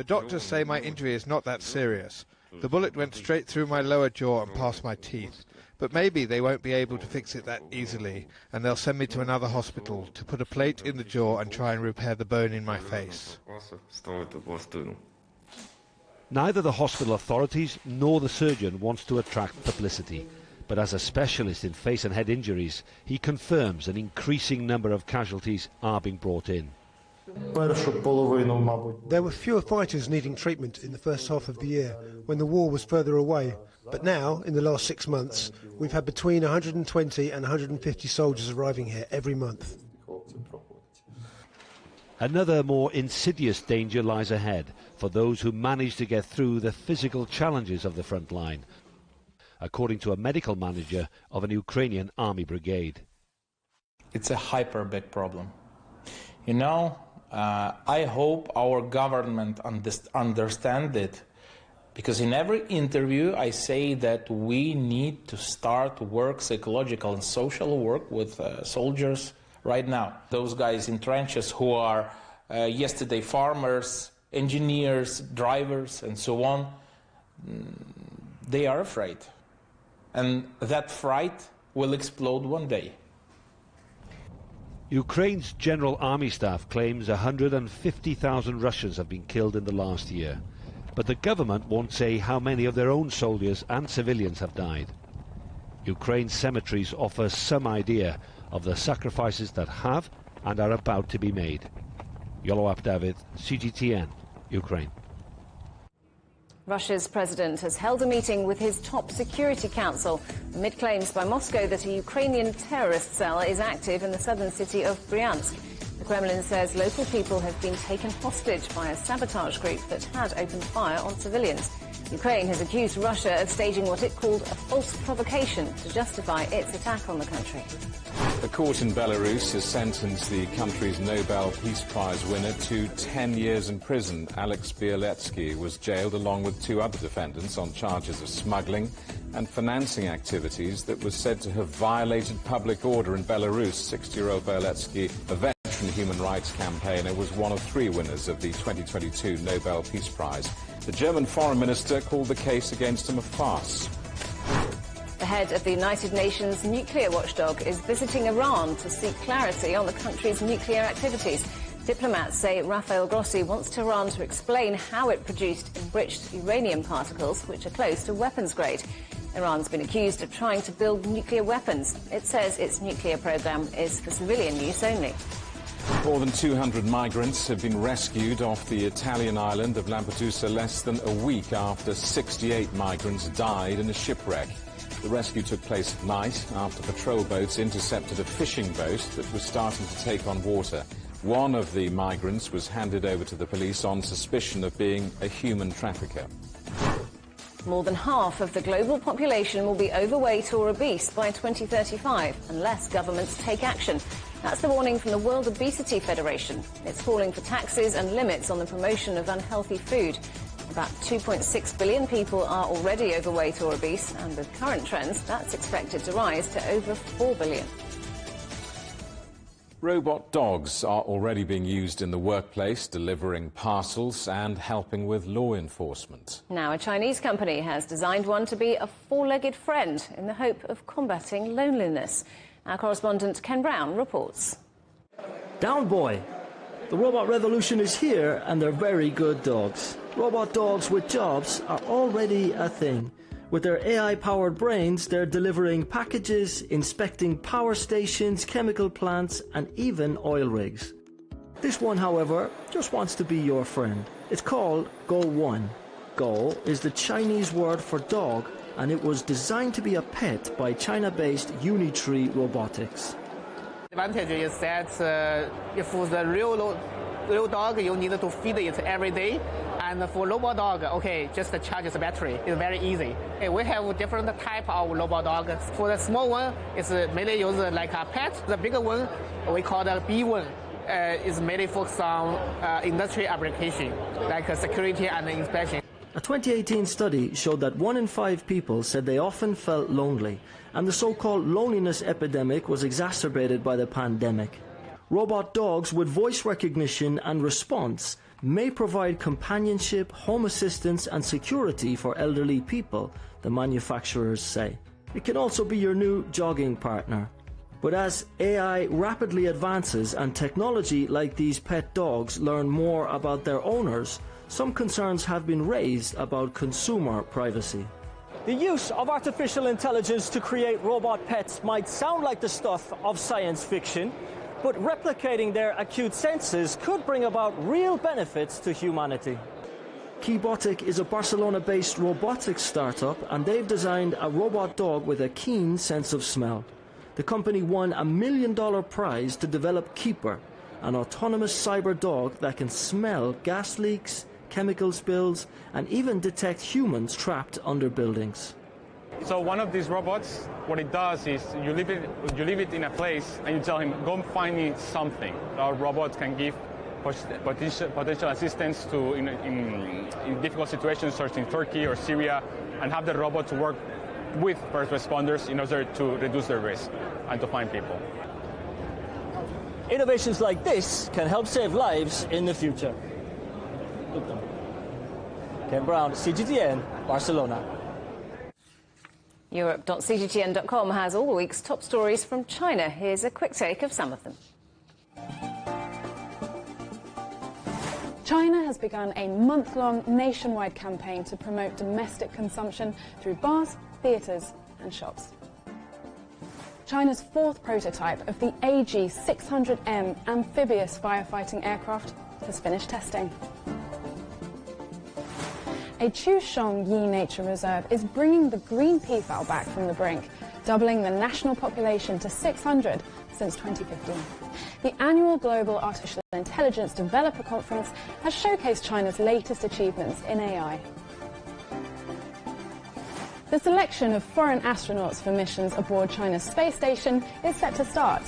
Speaker 10: doctors say my injury is not that serious. The bullet went straight through my lower jaw and past my teeth. But maybe they won't be able to fix it that easily, and they'll send me to another hospital to put a plate in the jaw and try and repair the bone in my face.
Speaker 28: Neither the hospital authorities nor the surgeon wants to attract publicity. But as a specialist in face and head injuries, he confirms an increasing number of casualties are being brought in.
Speaker 26: There were fewer fighters needing treatment in the first half of the year, when the war was further away. But now, in the last 6 months, we've had between 120 and 150 soldiers arriving here every month.
Speaker 28: Another more insidious danger lies ahead for those who manage to get through the physical challenges of the front line, according to a medical manager of an Ukrainian army brigade.
Speaker 11: It's a hyper big problem. You know, I hope our government understands it, because in every interview I say that we need to start work, psychological and social work with soldiers right now. Those guys in trenches who are yesterday farmers, engineers, drivers and so on, they are afraid. And that fright will explode one day.
Speaker 28: Ukraine's General Army Staff claims 150,000 Russians have been killed in the last year. But the government won't say how many of their own soldiers and civilians have died. Ukraine's cemeteries offer some idea of the sacrifices that have and are about to be made. Yoloap David, CGTN, Ukraine.
Speaker 4: Russia's president has held a meeting with his top security council amid claims by Moscow that a Ukrainian terrorist cell is active in the southern city of Bryansk. The Kremlin says local people have been taken hostage by a sabotage group that had opened fire on civilians. Ukraine has accused Russia of staging what it called a false provocation to justify its attack on the country.
Speaker 3: A court in Belarus has sentenced the country's Nobel Peace Prize winner to 10 years in prison. Alex Bialetsky was jailed along with 2 other defendants on charges of smuggling and financing activities that was said to have violated public order in Belarus. 60-year-old Bialetsky, a veteran human rights campaigner, was one of 3 winners of the 2022 Nobel Peace Prize. The German foreign minister called the case against him a farce.
Speaker 4: The head of the United Nations nuclear watchdog is visiting Iran to seek clarity on the country's nuclear activities. Diplomats say Rafael Grossi wants Tehran to explain how it produced enriched uranium particles, which are close to weapons grade. Iran's been accused of trying to build nuclear weapons. It says its nuclear program is for civilian use only.
Speaker 3: More than 200 migrants have been rescued off the Italian island of Lampedusa less than a week after 68 migrants died in a shipwreck. The rescue took place at night after patrol boats intercepted a fishing boat that was starting to take on water. One of the migrants was handed over to the police on suspicion of being a human trafficker.
Speaker 4: More than half of the global population will be overweight or obese by 2035 unless governments take action. That's the warning from the World Obesity Federation. It's calling for taxes and limits on the promotion of unhealthy food. About 2.6 billion people are already overweight or obese, and with current trends, that's expected to rise to over 4 billion.
Speaker 3: Robot dogs are already being used in the workplace, delivering parcels and helping with law enforcement.
Speaker 4: Now, a Chinese company has designed one to be a 4-legged friend in the hope of combating loneliness. Our correspondent Ken Brown reports.
Speaker 13: Down, boy.
Speaker 2: The robot revolution is here, and they're very good dogs. Robot dogs with jobs are already a thing. With their AI-powered brains, they're delivering packages, inspecting power stations, chemical plants, and even oil rigs. This one, however, just wants to be your friend. It's called Go1. Go is the Chinese word for dog, and it was designed to be a pet by China-based Unitree Robotics.
Speaker 13: The advantage is that if the real dog, you need to feed it every day. And for robot dog, okay, just charge the battery. It's very easy. We have different type of robot dog. For the small one, it's mainly used like a pet. The bigger one, we call the B1, is mainly focused on industry application, like security and inspection.
Speaker 2: A 2018 study showed that 1 in 5 people said they often felt lonely, and the so-called loneliness epidemic was exacerbated by the pandemic. Robot dogs with voice recognition and response may provide companionship, home assistance and security for elderly people, the manufacturers say. It can also be your new jogging partner. But as AI rapidly advances and technology like these pet dogs learn more about their owners, some concerns have been raised about consumer privacy. The use of artificial intelligence to create robot pets might sound like the stuff of science fiction, but replicating their acute senses could bring about real benefits to humanity. Keybotic is a Barcelona-based robotics startup, and they've designed a robot dog with a keen sense of smell. The company won a $1 million prize to develop Keeper, an autonomous cyber dog that can smell gas leaks, chemical spills, and even detect humans trapped under buildings.
Speaker 14: So one of these robots, what it does is you leave it in a place and you tell him, go and find me something. Our robot can give potential assistance to in difficult situations, such as in Turkey or Syria, and have the robot to work with first responders in order to reduce their risk and to find people.
Speaker 2: Innovations like this can help save lives in the future. Ken Brown, CGTN, Barcelona.
Speaker 4: Europe.cgtn.com has all the week's top stories from China. Here's a quick take of some of them.
Speaker 15: China has begun a month-long nationwide campaign to promote domestic consumption through bars, theatres and shops. China's fourth prototype of the AG-600M amphibious firefighting aircraft has finished testing. A Chushong Yi Nature Reserve is bringing the green peafowl back from the brink, doubling the national population to 600 since 2015. The annual Global Artificial Intelligence Developer Conference has showcased China's latest achievements in AI. The selection of foreign astronauts for missions aboard China's space station is set to start.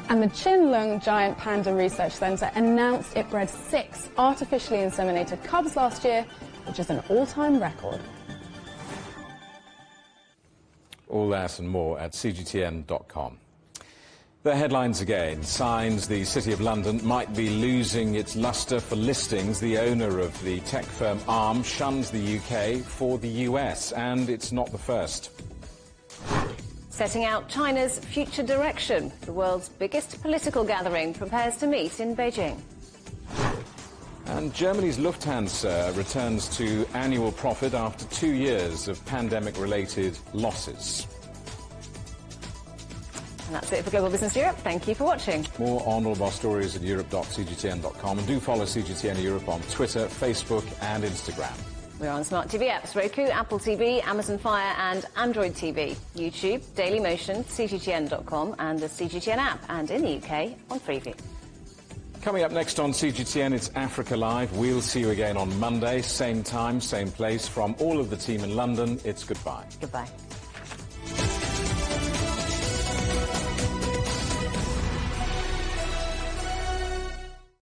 Speaker 15: And the Qinlong Giant Panda Research Centre announced it bred 6 artificially inseminated cubs last year, which is an all-time record.
Speaker 3: All that and more at cgtn.com. The headlines again. Signs the City of London might be losing its lustre for listings. The owner of the tech firm Arm shuns the UK for the US, and it's not the first.
Speaker 4: Setting out China's future direction. The world's biggest political gathering prepares to meet in Beijing.
Speaker 3: And Germany's Lufthansa returns to annual profit after 2 years of pandemic-related losses.
Speaker 4: And that's it for Global Business Europe. Thank you for watching.
Speaker 3: More on all of our stories at europe.cgtn.com, and do follow CGTN Europe on Twitter, Facebook and Instagram.
Speaker 4: We're on smart TV apps, Roku, Apple TV, Amazon Fire and Android TV, YouTube, Dailymotion, CGTN.com and the CGTN app, and in the UK on Freeview.
Speaker 3: Coming up next on CGTN, it's Africa Live. We'll see you again on Monday, same time, same place. From all of the team in London, it's goodbye.
Speaker 4: Goodbye.